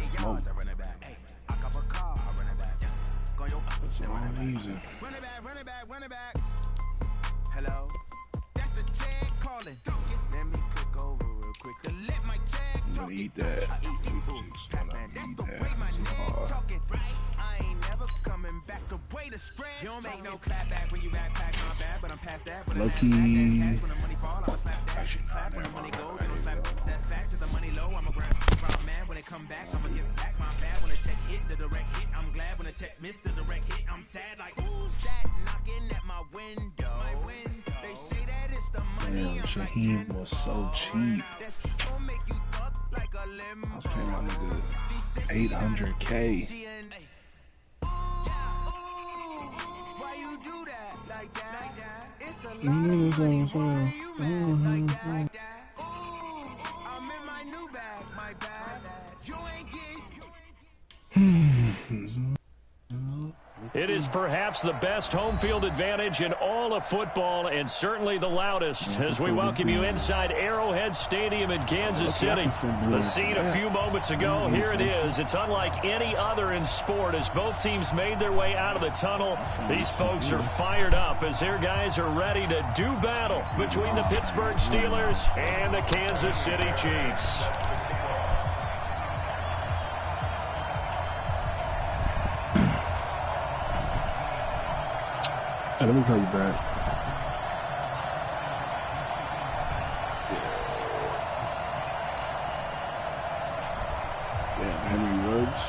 smoke. That's all I'm using. Run it back. Hello, that's the Jag calling. Let me click over real quick to let my Jag talk. Eat that. That's the way my nigga talking. I ain't never coming back the way the stress. You don't make no clap back when you backpack my bad, but I'm past that. When Lucky. When the money fall, I'ma slap that. Clap when the money go, then slap. That's facts. If the money low, I'ma grab man. When it come back, I'ma give back my bad. When the check hit, the direct hit, I'm glad. When the check missed the direct hit, I'm sad. Like who's that knocking at my window? They say that it's the money. Damn, Shaheem was so cheap. I was paying my nigga $800K. Why you do that like that? It's a lot Mm-hmm. of money. Why you mad like that? I'm in my new bag, my bag. You ain't getting. It is perhaps the best home field advantage in all of football, and certainly the loudest, as we welcome you inside Arrowhead Stadium in Kansas City. The scene a few moments ago, here it is. It's unlike any other in sport as both teams made their way out of the tunnel. These folks are fired up as their guys are ready to do battle between the Pittsburgh Steelers and the Kansas City Chiefs. Hey, let me call you back. Damn, Henry Woods.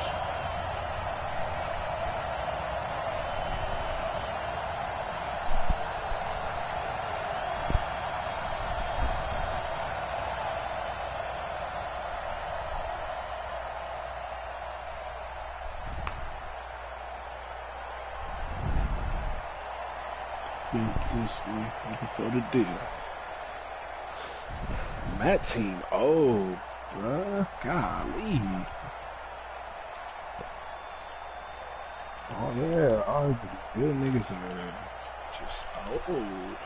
This way, looking for the deal. That team, oh, bruh, golly. Oh yeah, all the good niggas are just old.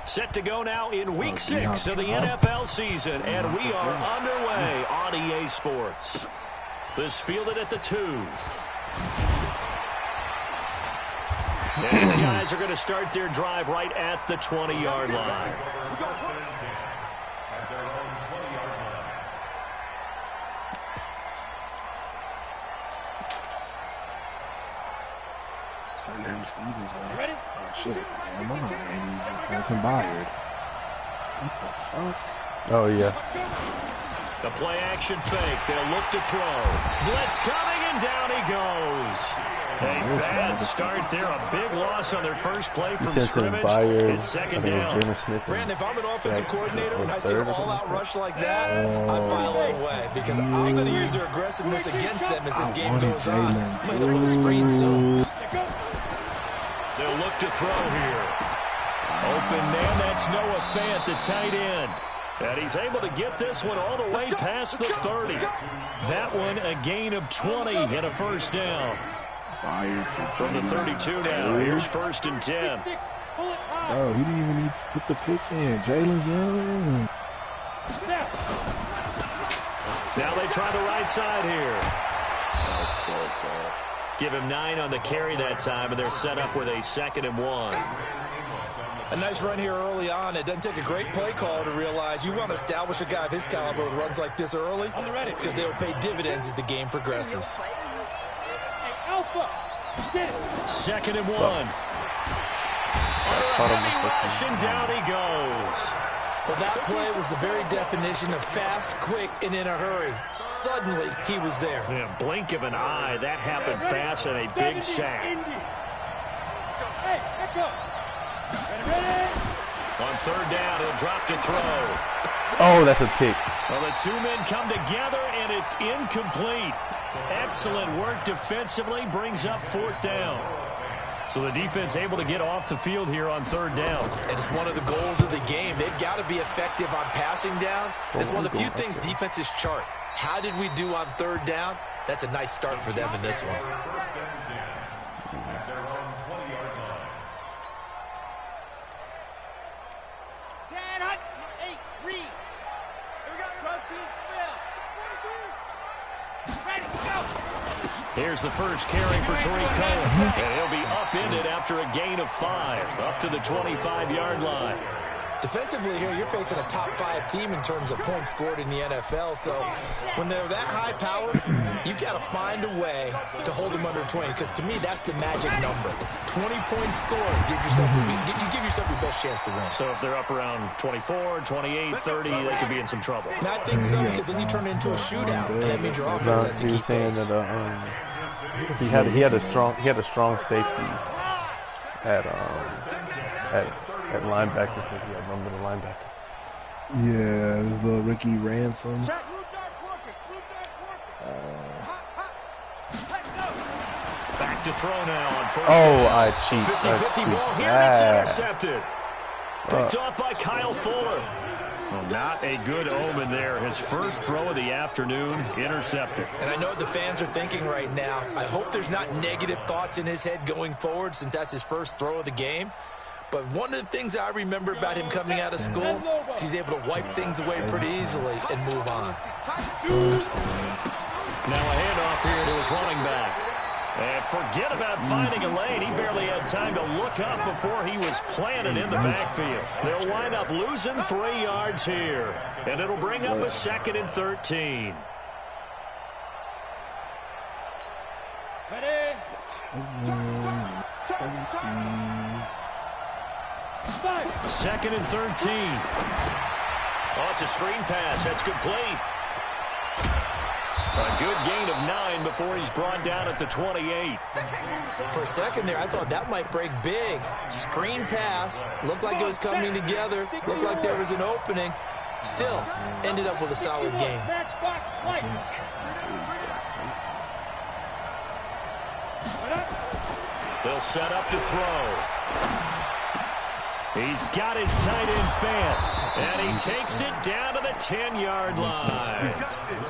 Set to go now in Week 6 of the NFL season, and we are underway on EA Sports. This fielded at the 2. And these guys are going to start their drive right at the 20-yard line. Send him Stevens, man. Ready? Oh shit, come on, and he just sent him Byard. What the fuck? Oh yeah. The play action fake. They'll look to throw. Blitz coming, and down he goes. A bad start there. A big loss on their first play from scrimmage. It's second down. Brandon, if I'm an offensive coordinator and I see an all-out rush like that, I'm filing away because I'm going to use their aggressiveness against them as this game goes on. I'm going to put a screen soon. They'll look to throw here. Open man, that's Noah Fant, the tight end. And he's able to get this one all the way past the 30. That one a gain of 20 and a first down. From the 32 now, here's 1st and 10. Oh, he didn't even need to put the pick in. Jalen's young. Now they try the right side here. Give him 9 on the carry that time, and they're set up with a 2nd and 1. A nice run here early on. It doesn't take a great play call to realize you want to establish a guy of his caliber with runs like this early because they will pay dividends as the game progresses. 2nd and 1. Rush, and down he goes. Well, that play was the very definition of fast, quick, and in a hurry. Suddenly, he was there. In a blink of an eye, that happened fast and a big sack. On 3rd down, he'll drop to throw. Oh, that's a pick. Well, the two men come together, and it's incomplete. Excellent work defensively, brings up 4th down. So the defense able to get off the field here on 3rd down. And it's one of the goals of the game. They've got to be effective on passing downs. It's one of the few things defenses chart. How did we do on 3rd down? That's a nice start for them in this one. Here's the first carry for Tariq Cohen. And he'll be upended after a gain of 5, up to the 25-yard line. Defensively here, you're facing a top 5 team in terms of points scored in the NFL. So when they're that high powered, you've got to find a way to hold them under 20. Because to me, that's the magic number. 20 points scored gives yourself, you give yourself your best chance to win. So if they're up around 24, 28, 30, they could be in some trouble. And I think so, because then you turn it into a shootout, and that means your offense has to keep pace. He had a strong safety at linebacker, because he had one little linebacker. Yeah, it was little Ricky Ransom. Back to throw now on first. I cheat. 50-50 ball here. It's intercepted. Picked off by Kyle Fuller. Well, not a good omen there. His first throw of the afternoon, intercepted. And I know what the fans are thinking right now. I hope there's not negative thoughts in his head going forward, since that's his first throw of the game. But one of the things I remember about him coming out of school is he's able to wipe things away pretty easily and move on. Now a handoff here to his running back. And forget about finding a lane. He barely had time to look up before he was planted in the backfield. They'll wind up losing 3 yards here. And it'll bring up a 2nd and 13. Second and 13. Oh, it's a screen pass. That's complete. A good gain of 9 before he's brought down at the 28. For a second there, I thought that might break big. Screen pass. Looked like it was coming together. Looked like there was an opening. Still, ended up with a solid game. They'll set up to throw. He's got his tight end Fant, and he takes it down to the 10-yard line.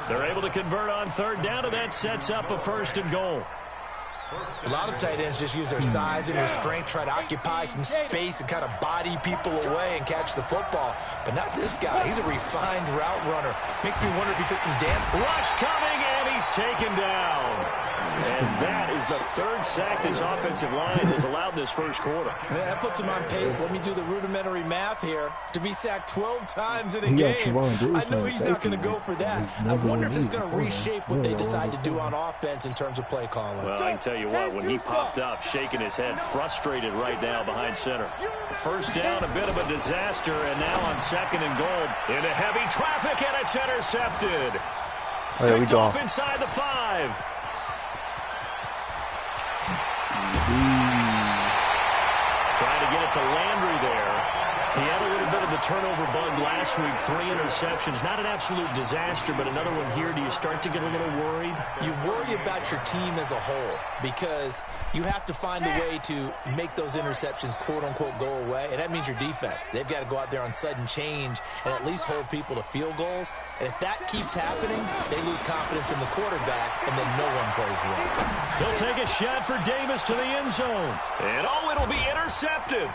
They're able to convert on 3rd down, and that sets up a 1st and goal. A lot of tight ends just use their size and their strength, try to occupy some space and kind of body people away and catch the football. But not this guy. He's a refined route runner. Makes me wonder if he took some damage. Rush coming, and he's taken down. And that is the 3rd sack this offensive line has allowed this first quarter. Yeah, that puts him on pace. Let me do the rudimentary math here. To be sacked 12 times in a game, I know he's not going to go for that. I wonder if it's going to reshape what they decide to do on offense in terms of play calling. Well, I can tell you what, when he popped up, shaking his head, frustrated right now behind center. First down, a bit of a disaster, and now on 2nd and goal. Into heavy traffic, and it's intercepted. Picked off inside the 5. Trying to get it to Landry there. He had a little bit of the turnover bug last week. 3 interceptions. Not an absolute disaster, but another one here. Do you start to get a little worried? You worry about your team as a whole, because you have to find a way to make those interceptions, quote-unquote, go away, and that means your defense. They've got to go out there on sudden change and at least hold people to field goals. And if that keeps happening, they lose confidence in the quarterback, and then no one plays well. He'll take a shot for Davis to the end zone. And it'll be intercepted.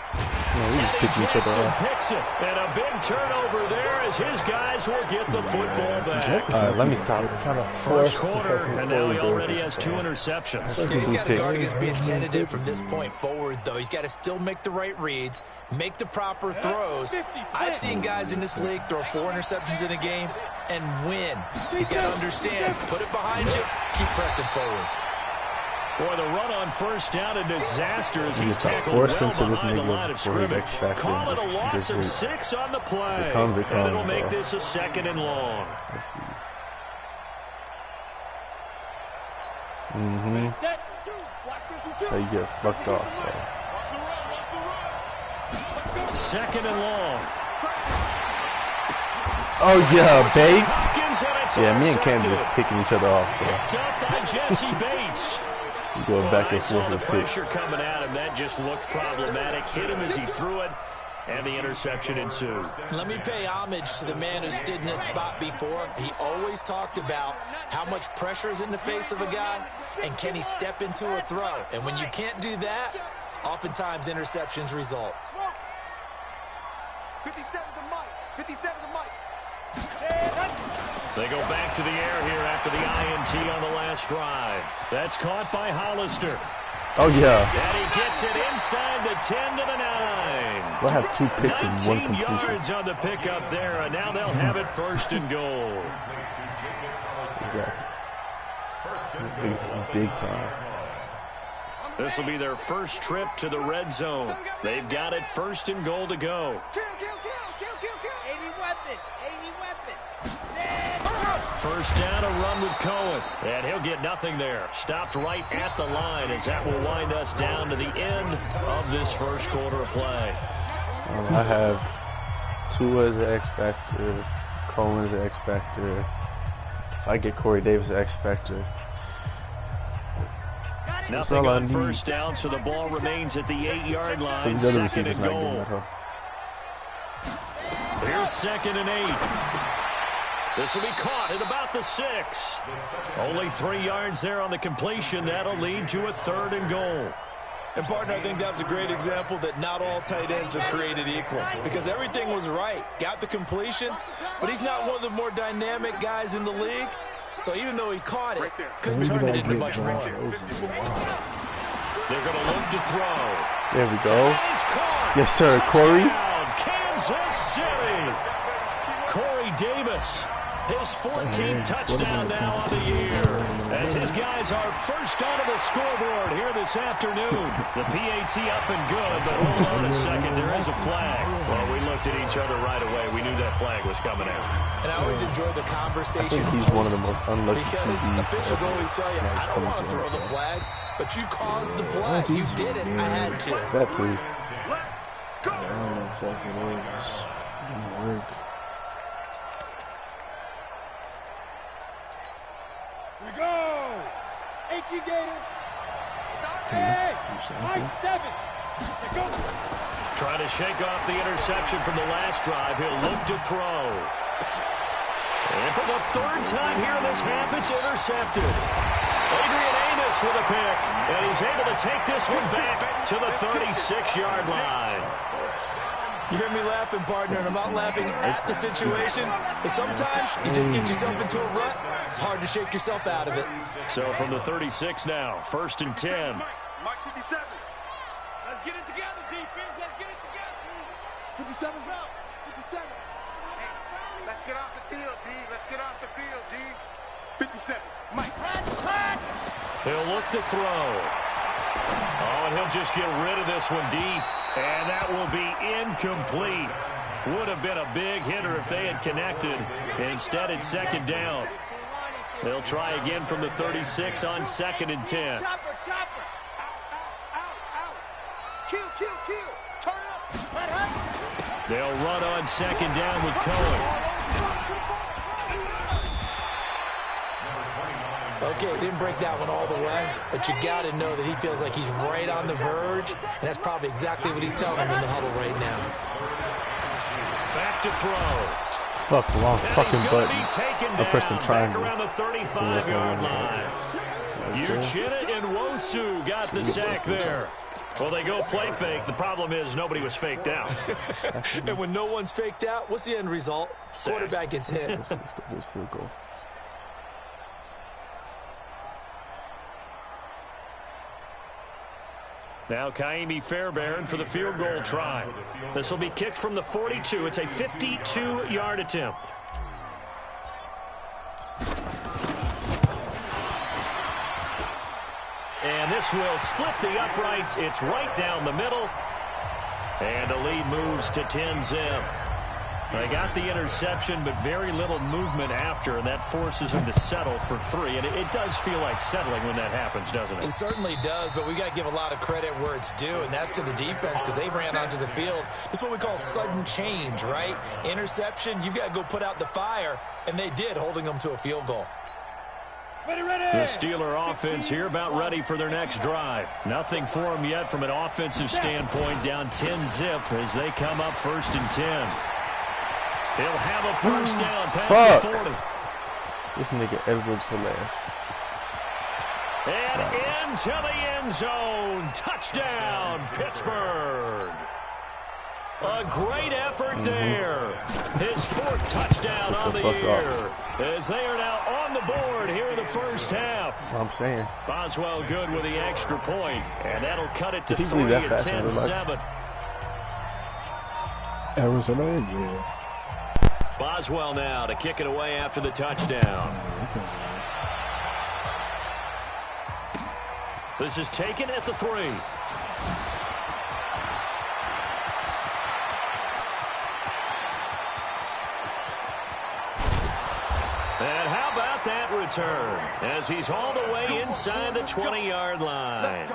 He's picking each other up. Picks it, and a big turnover there as his guys will get the football back. All right, let me stop. First quarter, and now he already has 2 interceptions. Yeah, he's got to guard against being tentative from this point forward, though. He's got to still make the right reads, make the proper throws. I've seen guys in this league throw 4 interceptions in a game and win. He's got to understand, put it behind you, keep pressing forward. Boy, the run on first down, a disaster as he's tackled well behind the line of scrimmage. Call it a loss of 6 on the play. And it'll make this a 2nd and long. Let's see. So you get fucked off. So. 2nd and long. Oh, yeah, Bates. Yeah, me and Cam just picking each other off. Picked up by Jesse Bates. Going back and saw forth the with pressure coming at him. That just looked problematic. Hit him as he threw it, and the interception ensued. Let me pay homage to the man who stood in this spot before. He always talked about how much pressure is in the face of a guy, and can he step into a throw. And when you can't do that, oftentimes interceptions result. 57 to Mike. 57 to Mike. They go back to the air here after the INT on the last drive. That's caught by Hollister. Oh, yeah. And he gets it inside the 10 to the 9. We'll have 2 picks and 1 completion. 19 yards on the pickup there, and now they'll have it first and goal. Exactly. Big time. This will be their first trip to the red zone. They've got it first and goal to go. First down, a run with Cohen. And he'll get nothing there. Stopped right at the line as that will wind us down to the end of this first quarter of play. I have Tua as an X factor, Cohen as an X factor. I get Corey Davis as an X factor. Nothing on first down, so the ball remains at the 8-yard line. Second and goal. Here's 2nd and 8. This will be caught at about the 6. Only 3 yards there on the completion. That'll lead to a 3rd and goal. And, partner, I think that was a great example that not all tight ends are created equal. Because everything was right. Got the completion, but he's not one of the more dynamic guys in the league. So even though he caught it, couldn't turn it into much more. They're going to look to throw. There we go. Yes, sir, Corey. Kansas City. Corey Davis. His 14th touchdown now on the year. As his guys are first onto the scoreboard here this afternoon. The PAT up and good, but hold on a second. There is a flag. Well, we looked at each other right away. We knew that flag was coming out. And I always enjoy the conversation. I think he's one of the most unlucky because officials always tell you, I don't want to throw the flag, but you caused the play. You did it. I had to. That too. I don't know if it didn't work. We go! H.E. Gator. Hey! Nice 7. Go. Trying to shake off the interception from the last drive. He'll look to throw. And for the 3rd time here in this half, it's intercepted. Adrian Amos with a pick. And he's able to take this one back to the 36-yard line. You hear me laughing, partner, and I'm not laughing at the situation, but sometimes you just get yourself into a rut. It's hard to shake yourself out of it. So from the 36 now, 1st and 10. Mike 57. Let's get it together, defense. Let's get it together. 57's out. 57. Hey, let's get off the field, D. Let's get off the field, D. 57. Mike. He'll look to throw. Oh, and he'll just get rid of this one deep. And that will be incomplete. Would have been a big hitter if they had connected. Instead, it's 2nd down. They'll try again from the 36 on 2nd and 10. Chopper. Out. Kill. Turn up. They'll run on 2nd down with Cohen. Okay, he didn't break that one all the way, but you got to know that he feels like he's right on the verge, and that's probably exactly what he's telling him in the huddle right now. Back to throw. Fuck, wrong fucking button. I pressed the triangle. Back around the 35-yard line. Uchenna and Nwosu got the sack there. Well, they go play fake. The problem is nobody was faked out. And when no one's faked out, what's the end result? Sack. Quarterback gets hit. Let's go this field goal. Now Kaimi Fairbairn for the field goal try. This will be kicked from the 42. It's a 52-yard attempt. And this will split the uprights. It's right down the middle. And the lead moves to 10-zip. They got the interception, but very little movement after, and that forces them to settle for 3. And it does feel like settling when that happens, doesn't it? It certainly does, but we got to give a lot of credit where it's due, and that's to the defense because they ran onto the field. This is what we call sudden change, right? Interception, you've got to go put out the fire, and they did, holding them to a field goal. The Steeler offense here about ready for their next drive. Nothing for them yet from an offensive standpoint, down 10-zip as they come up 1st and 10. He'll have a first down past the 40. This nigga Edwards-Helaire. And into the end zone. Touchdown, Pittsburgh. A great effort there. His fourth touchdown on the year. As they are now on the board here in the first half. I'm saying. Boswell good with the extra point, and that'll cut it to 3 at 10-7. Arizona, yeah. Boswell now to kick it away after the touchdown. This is taken at the 3. And how about that return as he's hauled away inside the 20-yard line.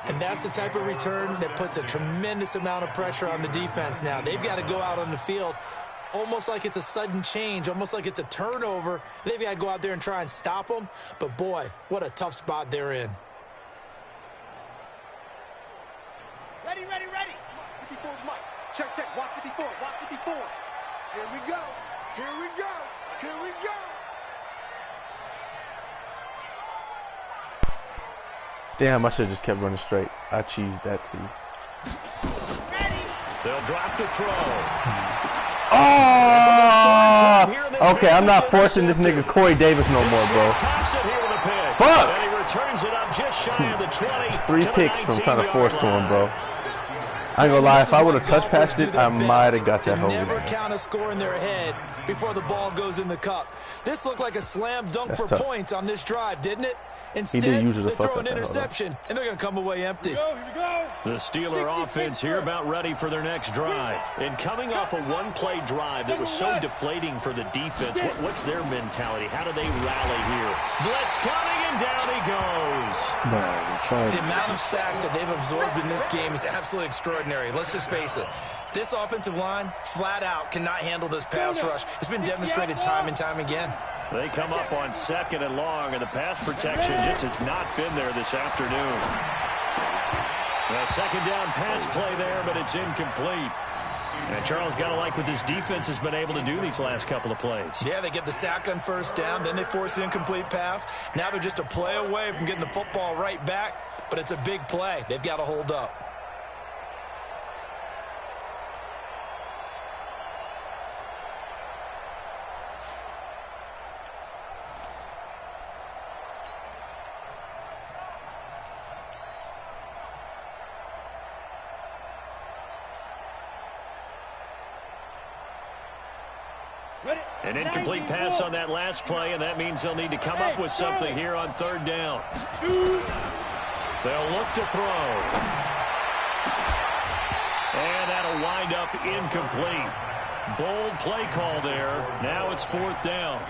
And that's the type of return that puts a tremendous amount of pressure on the defense now. They've got to go out on the field almost like it's a sudden change, almost like it's a turnover. They've got to go out there and try and stop them. But, boy, what a tough spot they're in. Ready, ready, ready. 54's Mike. Check, check. Watch 54. Watch 54. Here we go. Here we go. Here we go. Damn, I should have just kept running straight. I cheesed that too. They'll drop the throw. Oh! Okay, I'm not forcing this nigga Corey Davis no more, bro. Fuck! And he returns it up just shy of the 20. 3 picks from trying to force to him, bro. I ain't gonna lie, if I would have touch passed it, I might have got that home. Never count a score in their head before the ball goes in the cup. This looked like a slam dunk for points on this drive, didn't it? Instead, they throw an interception, and they're going to come away empty. The Steeler offense here about ready for their next drive. And coming off a one-play drive that was so deflating for the defense, what's their mentality? How do they rally here? Blitz coming, and down he goes. The amount of sacks that they've absorbed in this game is absolutely extraordinary. Let's just face it. This offensive line, flat out, cannot handle this pass rush. It's been demonstrated time and time again. They come up on 2nd and long, and the pass protection just has not been there this afternoon. A second down pass play there, but it's incomplete. And Charles, got to like what this defense has been able to do these last couple of plays. Yeah, they get the sack on first down, then they force the incomplete pass. Now they're just a play away from getting the football right back, but it's a big play. They've got to hold up. An incomplete pass on that last play, and that means they'll need to come up with something here on 3rd down. They'll look to throw. And that'll wind up incomplete. Bold play call there. Now it's 4th down.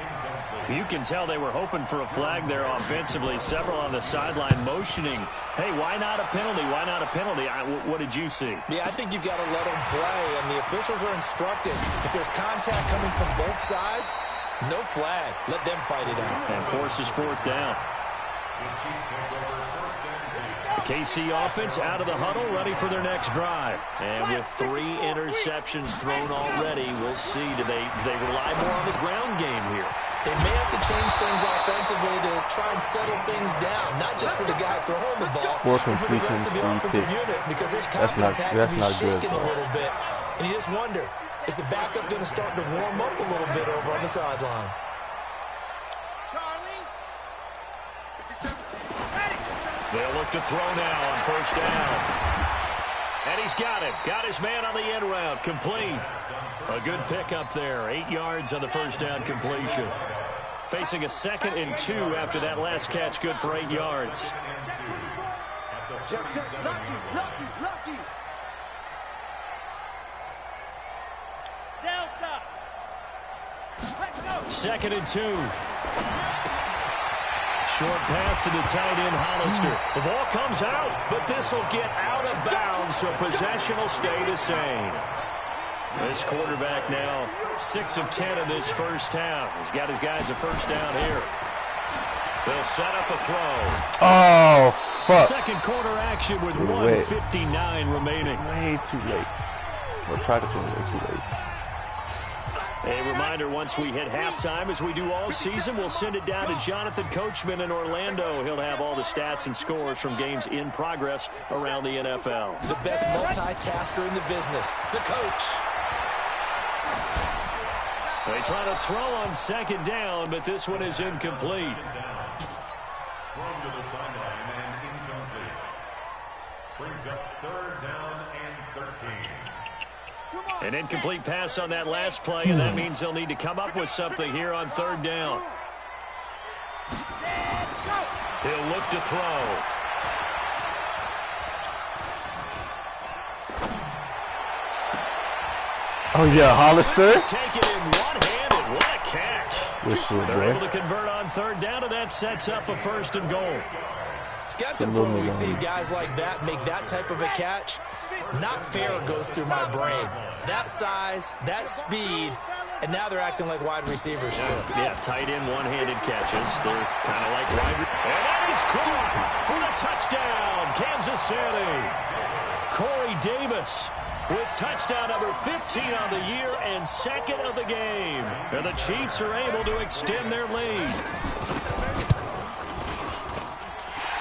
You can tell they were hoping for a flag there offensively. Several on the sideline motioning. Hey, why not a penalty? Why not a penalty? What did you see? Yeah, I think you've got to let them play, and the officials are instructed. If there's contact coming from both sides, no flag. Let them fight it out. And forces 4th down. The KC offense out of the huddle, ready for their next drive. And with 3 interceptions thrown already, we'll see. Do they rely more on the ground game here? They may have to change things offensively to try and settle things down, not just for the guy throwing the ball, but for the rest of the offensive unit, because their confidence has to be shaken a little bit. And you just wonder, is the backup going to start to warm up a little bit over on the sideline? Charlie. They'll look to throw now on 1st down. And he's got it. Got his man on the end route. Complete. A good pickup there. 8 yards on the 1st down completion. Facing a 2nd and 2 after that last catch. Good for 8 yards. Check, check. Lucky. Delta. Let's go. 2nd and 2. Short pass to the tight end, Hollister. The ball comes out, but this will get out of bounds, so possession will stay the same. This quarterback now 6 of 10 in this first half. He's got his guys a 1st down here. They'll set up a throw. Oh, fuck. Second quarter action with 1:59 remaining. Way too late. Or try to do way too late. A reminder, once we hit halftime, as we do all season, we'll send it down to Jonathan Coachman in Orlando. He'll have all the stats and scores from games in progress around the NFL. The best multitasker in the business, the coach. They try to throw on second down, but this one is incomplete. Thrown to the sideline and incomplete. Brings up third down and 13. An incomplete pass on that last play, and that means they'll need to come up with something here on third down. He'll look to throw. Oh, yeah, Hollister. Take it in one-handed. What a catch. They're able to convert on third down, and that sets up a 1st and goal. Scouting for when we see guys like that make that type of a catch, not fair goes through my brain. That size, that speed, and now they're acting like wide receivers too. Yeah, tight end one-handed catches. They're kind of like wide. And that is caught for the touchdown, Kansas City. Corey Davis with touchdown number 15 on the year and 2nd of the game. And the Chiefs are able to extend their lead.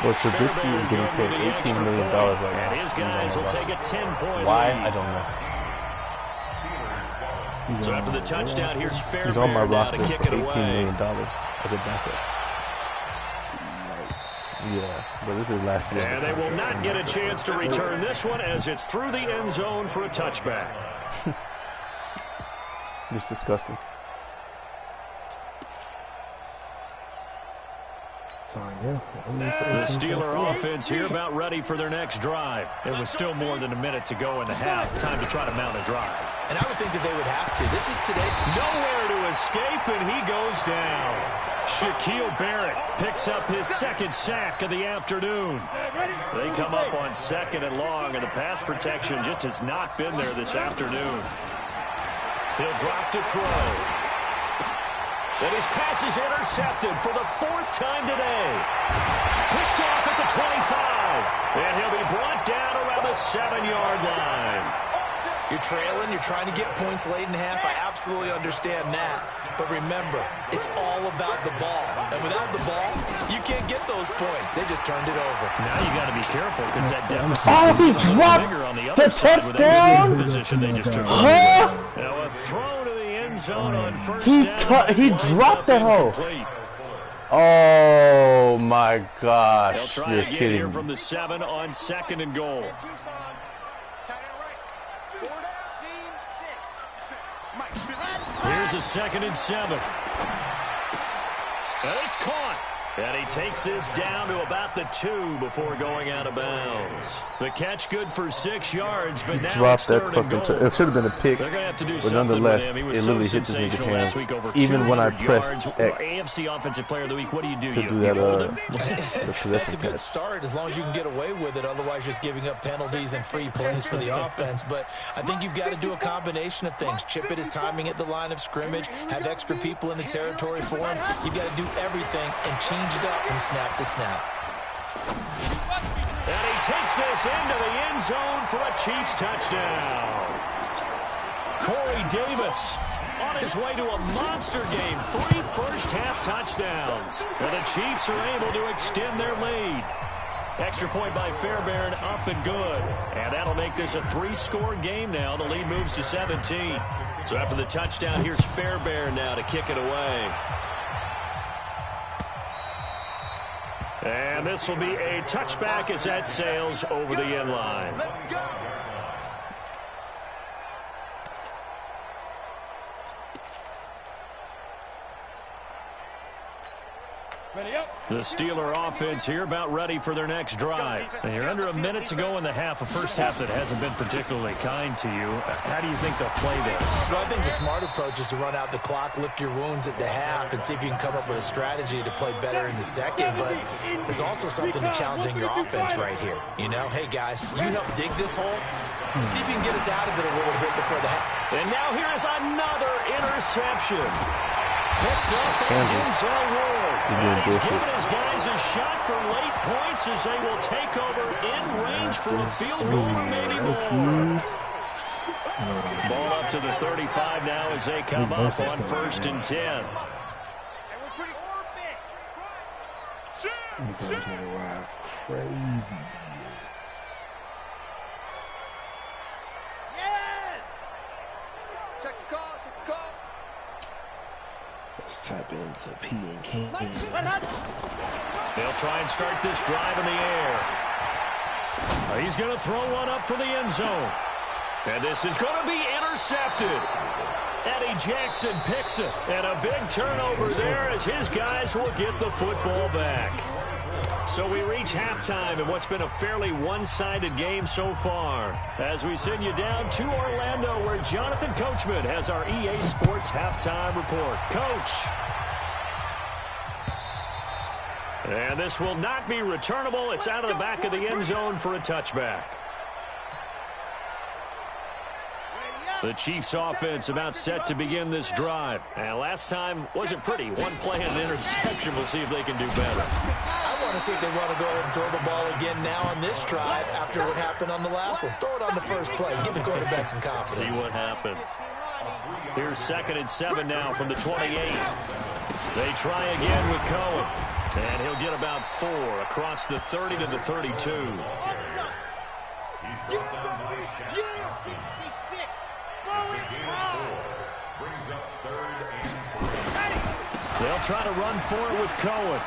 Well, Trubisky is getting paid $18 million right now. And his guys will take a 10-point Why? lead. I don't know. So after the touchdown, here's Fairbairn He's on my now roster to for kick $18 it away. million as a backup. Yeah, but this is last year. And they will not get a chance to return this one as it's through the end zone for a touchback. Just disgusting. The Steeler offense here about ready for their next drive. It was still more than a minute to go in the half. Time to try to mount a drive. And I would think that they would have to. This is today. Nowhere to escape, and he goes down. Shaquille Barrett picks up his 2nd sack of the afternoon. They come up on 2nd and long, and the pass protection just has not been there this afternoon. He'll drop to throw. And his pass is intercepted for the 4th time today. Picked off at the 25. And he'll be brought down around the 7-yard line. You're trailing, you're trying to get points late in half. I absolutely understand that. But remember, it's all about the ball. And without the ball, you can't get those points. They just turned it over. Now you got to be careful because that deficit he's is a little dropped bigger on the other the side touchdown. with that position they just took. Huh? Now a throw to the end zone on first down. He dropped that hole. Oh my gosh! They'll try You're again kidding here me. from the 7 on 2nd and goal. Here's a 2nd and 7. And it's caught. And he takes this down to about the 2 before going out of bounds. The catch good for 6 yards, but now Dropped it's that 3rd and fucking. goal. It should have been a pick. They're going to have to do But something nonetheless, with him. He it was so literally hit this nigga's sensational last hand. week, over Even when I 200 pressed yards. X AFC Offensive Player of the Week, what do? to You do hold that, him? the That's possession a good catch. start as long as you can get away with it. Otherwise, just giving up penalties and free plays for the offense. But I think you've got to do a combination of things. Chip at his timing at the line of scrimmage. Have extra people in the territory for him. You've got to do everything and change it up from snap to snap. And he takes this into the end zone for a Chiefs touchdown. Corey Davis on his way to a monster game. 3 first-half touchdowns. And the Chiefs are able to extend their lead. Extra point by Fairbairn, up and good. And that'll make this a 3-score game now. The lead moves to 17. So after the touchdown, here's Fairbairn now to kick it away. And this will be a touchback as that sails over the end line. The Steeler offense here about ready for their next drive. And you're under a minute to go in the half, a first half that hasn't been particularly kind to you. How do you think they'll play this? Well, I think the smart approach is to run out the clock, lick your wounds at the half, and see if you can come up with a strategy to play better in the second. But there's also something to challenging your offense right here. You know, hey, guys, you help dig this hole. See if you can get us out of it a little bit before the half. And now here is another interception. Picked up by Denzel Ward. And he's giving his guys a shot for late points as they will take over in range for a field goal or maybe more. Ball up to the 35 now as they come up on 1st and 10. Those niggas ride crazy. Yes! Check the call, check the call. Let's tap into P and K. They'll try and start this drive in the air. He's going to throw one up for the end zone. And this is going to be intercepted. Eddie Jackson picks it. And a big turnover there as his guys will get the football back. So we reach halftime in what's been a fairly one-sided game so far. As we send you down to Orlando where Jonathan Coachman has our EA Sports halftime report. Coach. And this will not be returnable. It's out of the back of the end zone for a touchback. The Chiefs offense about set to begin this drive. And last time wasn't pretty. One play and an interception. We'll see if they can do better. I want to see if they want to go ahead and throw the ball again now on this drive after what happened on the last one. Throw it on the first play. Give the quarterback some confidence. See what happens. Here's 2nd and 7 now from the 28. They try again with Cohen. And he'll get about 4 across the 30 to the 32. He's brought down by Year 66. Brings up 3rd and 3. They'll try to run for it with Cohen.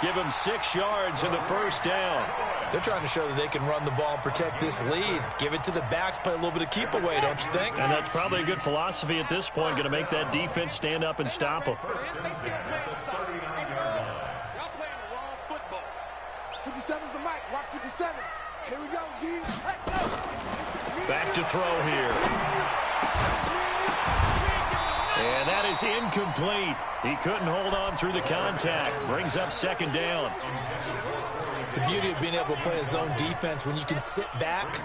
Give him 6 yards in the first down. They're trying to show that they can run the ball and protect this lead. Give it to the backs, play a little bit of keep away, don't you think? And that's probably a good philosophy at this point, going to make that defense stand up and stop them. Y'all playing the wrong football. 57's the mic. Watch 57. Here we go, D. Back to throw here. And that is incomplete. He couldn't hold on through the contact. Brings up 2nd down. The beauty of being able to play a zone defense when you can sit back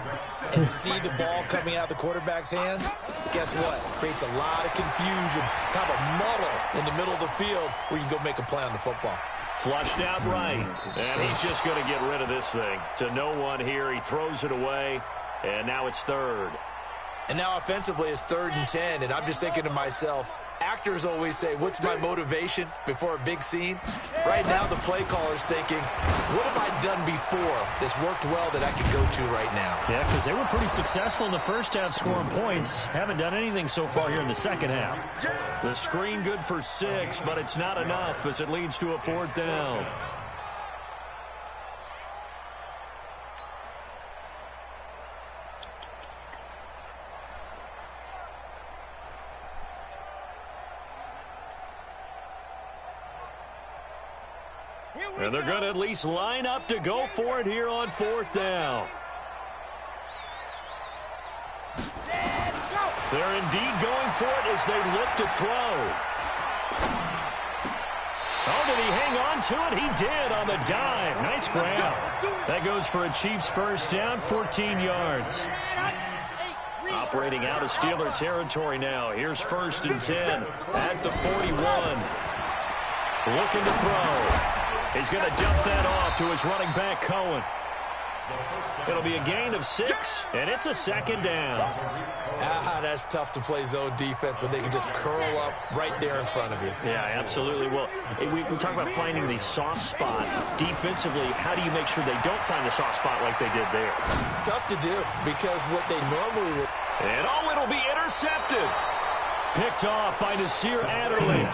and see the ball coming out of the quarterback's hands, guess what? Creates a lot of confusion, kind of a muddle in the middle of the field where you can go make a play on the football. Flushed out right. And he's just going to get rid of this thing. To no one here. He throws it away. And now it's 3rd. And now offensively it's 3rd and 10. And I'm just thinking to myself, actors always say, what's my motivation before a big scene? Right now the play caller's thinking, what have I done before that's worked well that I could go to right now? Yeah, because they were pretty successful in the first half scoring points. Haven't done anything so far here in the second half. The screen good for 6, but it's not enough as it leads to a 4th down. And they're going to at least line up to go for it here on 4th down. They're indeed going for it as they look to throw. Oh, did he hang on to it? He did on the dive. Nice grab. That goes for a Chiefs first down, 14 yards. Operating out of Steeler territory now. Here's 1st and 10 at the 41. Looking to throw. He's going to dump that off to his running back, Cohen. It'll be a gain of 6, and it's a 2nd down. That's tough to play zone defense when they can just curl up right there in front of you. Yeah, absolutely. Well, we talk about finding the soft spot. Defensively, how do you make sure they don't find the soft spot like they did there? Tough to do because what they normally would. And it'll be intercepted. Picked off by Nasir Adderley.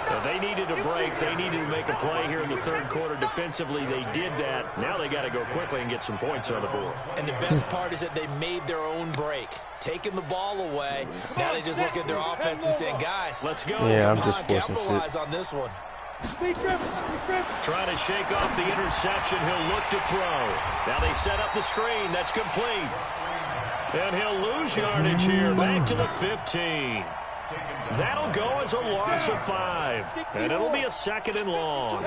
So they needed a break. They needed to make a play here in the 3rd quarter. Defensively, they did that. Now they got to go quickly and get some points on the board. And the best part is that they made their own break. Taking the ball away. Now they just look at their offense and saying, guys, let's go. Yeah, I'm just capitalize on this one. Trying to shake off the interception. He'll look to throw. Now they set up the screen. That's complete. And he'll lose yardage here. Back to the 15. That'll go as a loss of 5. And it'll be a 2nd and long.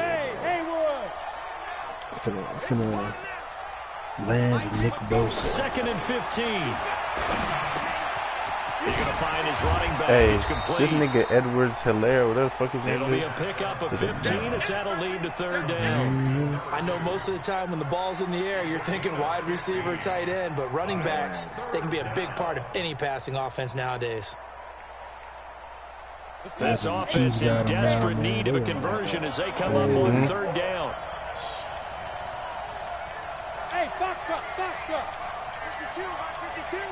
Finna land Nick Bosa. 2nd and 15. He's going to find his running back. Hey, It's complete. this nigga Edwards-Hilaire, whatever the fuck his name It'll be is. a pickup of 15 as that'll lead to third down. I know most of the time when the ball's in the air, you're thinking wide receiver, tight end, but running backs, they can be a big part of any passing offense nowadays. This offense in desperate need of a conversion as they come up on third down. Hey, box truck, box truck. 52, 52.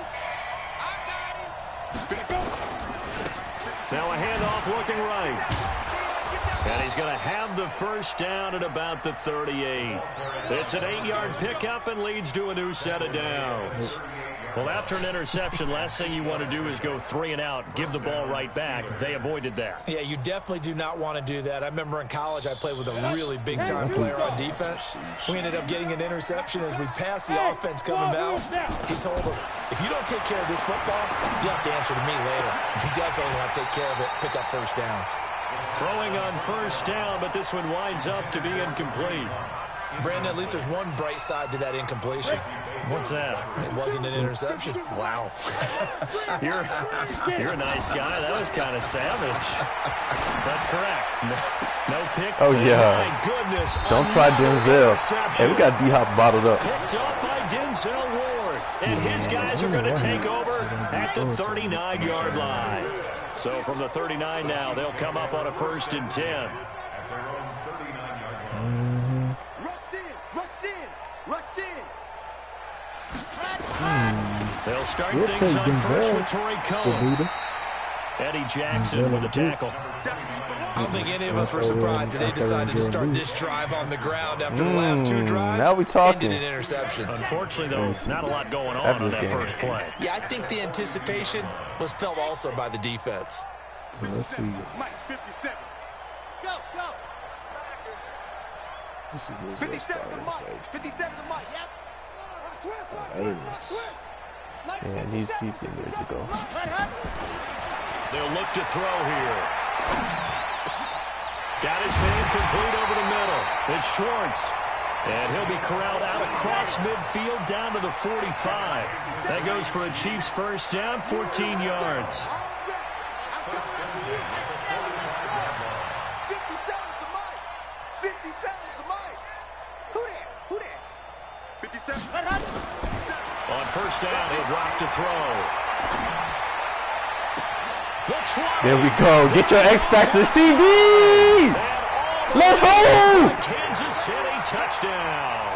Now a handoff looking right. And he's going to have the first down at about the 38. It's an 8-yard pickup and leads to a new set of downs. Well, after an interception, last thing you want to do is go 3 and out, give the ball right back. They avoided that. Yeah, you definitely do not want to do that. I remember in college I played with a really big-time player on defense. We ended up getting an interception as we passed the offense coming out. He told him, if you don't take care of this football, you have to answer to me later. You definitely want to take care of it, pick up first downs. Throwing on first down, but this one winds up to be incomplete. Brandon, at least there's one bright side to that incompletion. What's that? It wasn't an interception. Wow. You're a nice guy. That was kind of savage. But correct. No pick. Oh, yeah. My goodness. Don't try Denzel. Hey, we got D-Hop bottled up. Picked up by Denzel Ward. And his guys are going to take over at the 39-yard line. So from the 39 now, they'll come up on a 1st and 10. They'll start things on first with Torrey Cone. Eddie Jackson with a tackle. I don't think any of us were surprised that they decided to start this drive on the ground after the last 2 drives. Now we talking. Ended in interceptions. Unfortunately, though, not a lot going on that first play. Yeah, I think the anticipation was felt also by the defense. Let's see. Mike, 57. Go, go. Let's see who's 57 starting to Mike. safety. 57 to Mike, yep. Davis. Yeah, and he's getting ready to go. They'll look to throw here. Got his man complete over the middle. It's Schwartz. And he'll be corralled out across midfield down to the 45. That goes for a Chiefs first down, 14 yards. 57's to Mike. 57's to Mike. Who that? Who that? 57. On first down, he'll drop to throw. There we go. Get your X Factor, CD. Let's go. Kansas City touchdown.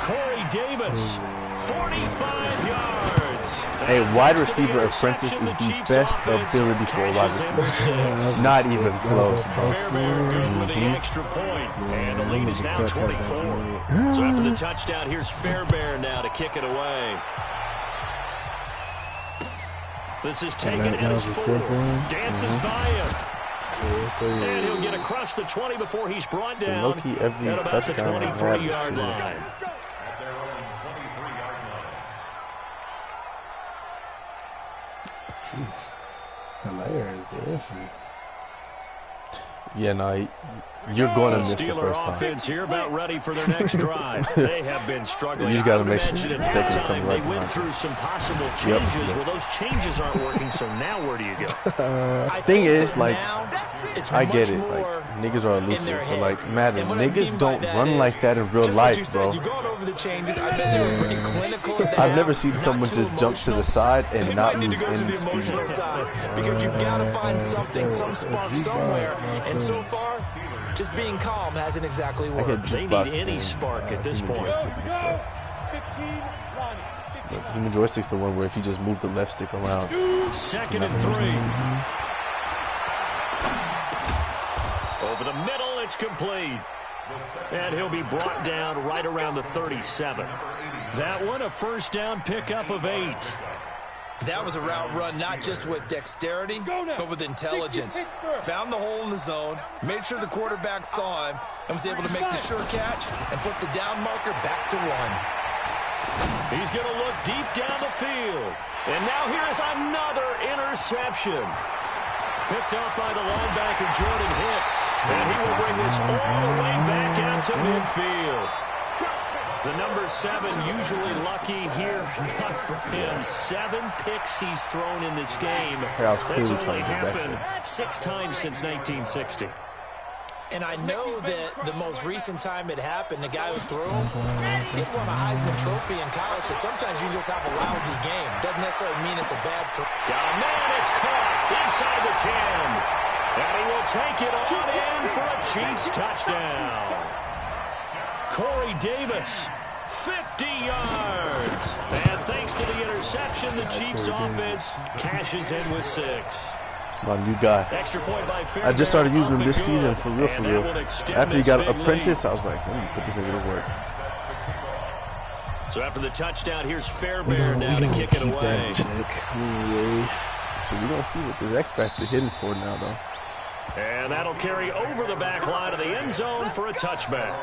Corey Davis, 45 yards. Hey, wide receiver apprentice is the best ability for a wide receiver. Not even close, bro. Fairbairn good with the extra point. And the lead is now 24. So after the touchdown, here's Fairbairn now to kick it away. This is taken in his 4. Dances by him. And he'll get across the 20 before he's brought down at about the 23-yard line. Jeez. Hilaire is dancing. Yeah, no, you're going to miss the Steeler first time. offense here about ready for their next drive. They have been struggling. You got to I would make sure imagine you're at taking halftime some right they went behind. through some possible changes. Well, those changes aren't working, so now where do you go? Thing is, like, it's I get it. much Like, more niggas are in their elusive, head. but like, Madden, And what I niggas mean by don't that run is like that in real just what life, you said, bro. you gone over the changes. I bet they were pretty clinical at that. I've never seen someone just jump to the side and They not might need lose to go to any the emotional speed. side because you've got to find something, some spark somewhere. And so far, just being calm hasn't exactly I get worked. They jukebox need any and spark at this human point. joystick and stuff. 15, Ronnie. 15. But human joystick's the one where if you just move the left stick around. 2nd and 3. Over the middle, it's complete. And he'll be brought down right around the 37. That one, a first down pickup of 8. That was a route run not just with dexterity, but with intelligence. Found the hole in the zone, made sure the quarterback saw him, and was able to make the sure catch and flip the down marker back to 1. He's going to look deep down the field. And now here is another interception. Picked up by the linebacker, Jordan Hicks. And he will bring this all the way back out to midfield. The number 7 usually lucky here. Not for him. 7 picks he's thrown in this game. That's only happened 6 times since 1960. And I know that the most recent time it happened, the guy who threw him, he won a Heisman Trophy in college, so sometimes you just have a lousy game. Doesn't necessarily mean it's a bad career. Oh, man, it's caught inside the 10. And he will take it on in for a Chiefs touchdown. Corey Davis, 50 yards. And thanks to the interception, the Chiefs offense cashes in with 6. My new guy. Extra point by I just started using him this season for real, After he got Apprentice, I was like, let me put this nigga to work. So after the touchdown, here's Fairbairn now to kick it away. So we don't see what this X Factor hitting for now, though. And that'll carry over the back line of the end zone for a touchback.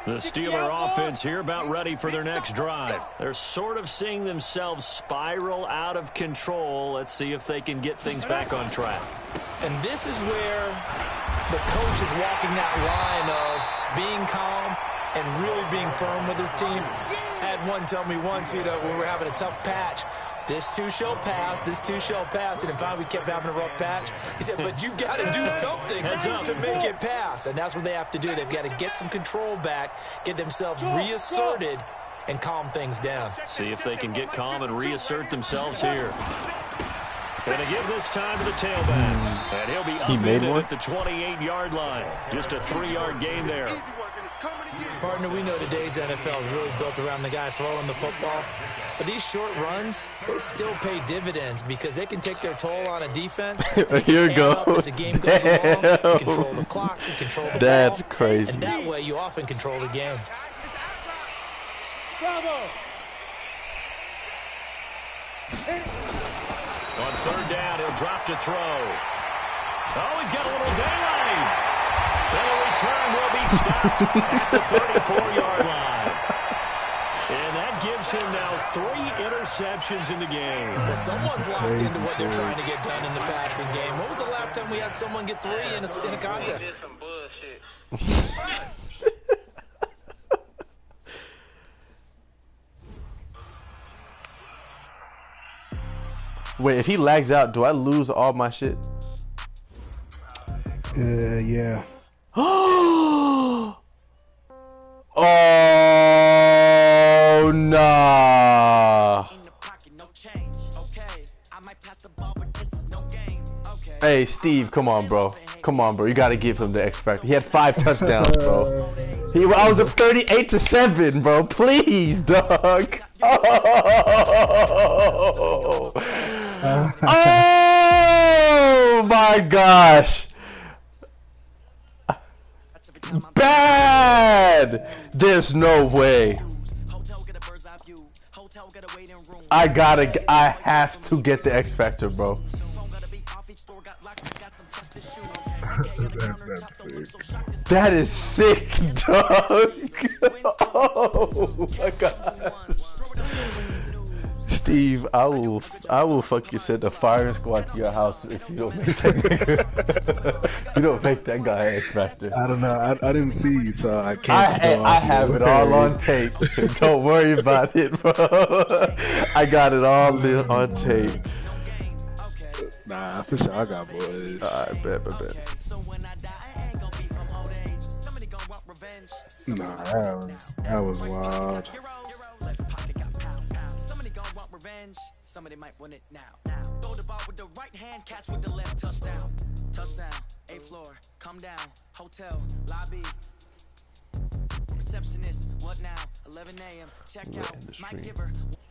The Steeler offense here about ready for their next drive. They're sort of seeing themselves spiral out of control. Let's see if they can get things back on track. And this is where the coach is walking that line of being calm and really being firm with his team. I had one tell me once, when we were having a tough patch, this too shall pass, this too shall pass. And in fact, we kept having a rough patch. He said, but you got to do something to make it pass. And that's what they have to do. They've got to get some control back, get themselves reasserted, and calm things down. See if they can get calm and reassert themselves here. And to give this time to the tailback. And he'll be upended at the 28-yard line. Just a 3-yard gain there. Partner, we know today's NFL is really built around the guy throwing the football. But these short runs, they still pay dividends because they can take their toll on a defense. Here it goes. As the game goes along, you control the clock, you control the That's ball, crazy. And that way you often control the game. Bravo. On 3rd down, he'll drop to throw. Oh, he's got a little daylight. And the return will be stopped at the 34-yard line. And that gives him now 3 interceptions in the game. Well, someone's locked into what they're trying to get done in the passing game. When was the last time we had someone get 3 in a contest? This some bullshit. Wait, if he lags out, do I lose all my shit? Yeah. Oh, nah. Hey, Steve, come on, bro. Come on, bro. You got to give him the X Factor. He had 5 touchdowns, bro. I was up 38-7, bro. Please, dog. Oh my gosh. Bad. There's no way. I have to get the X Factor, bro. That's sick. That is sick, dog. Oh my god. Steve, I will fuck you send a firing squad to your house if you don't make that nigga. You don't make that guy X Factor. I don't know. I didn't see, so I can't. I have it all on tape. Don't worry about it, bro. I got it all on tape. Nah, for sure I got boys. Alright, bet. Nah, that was wild. Somebody might win it now. Throw the ball with the right hand, catch with the left, touchdown. Touchdown, 8th floor, come down, hotel, lobby. Receptionist, what now? 11 a.m. Check out, Mike Giver.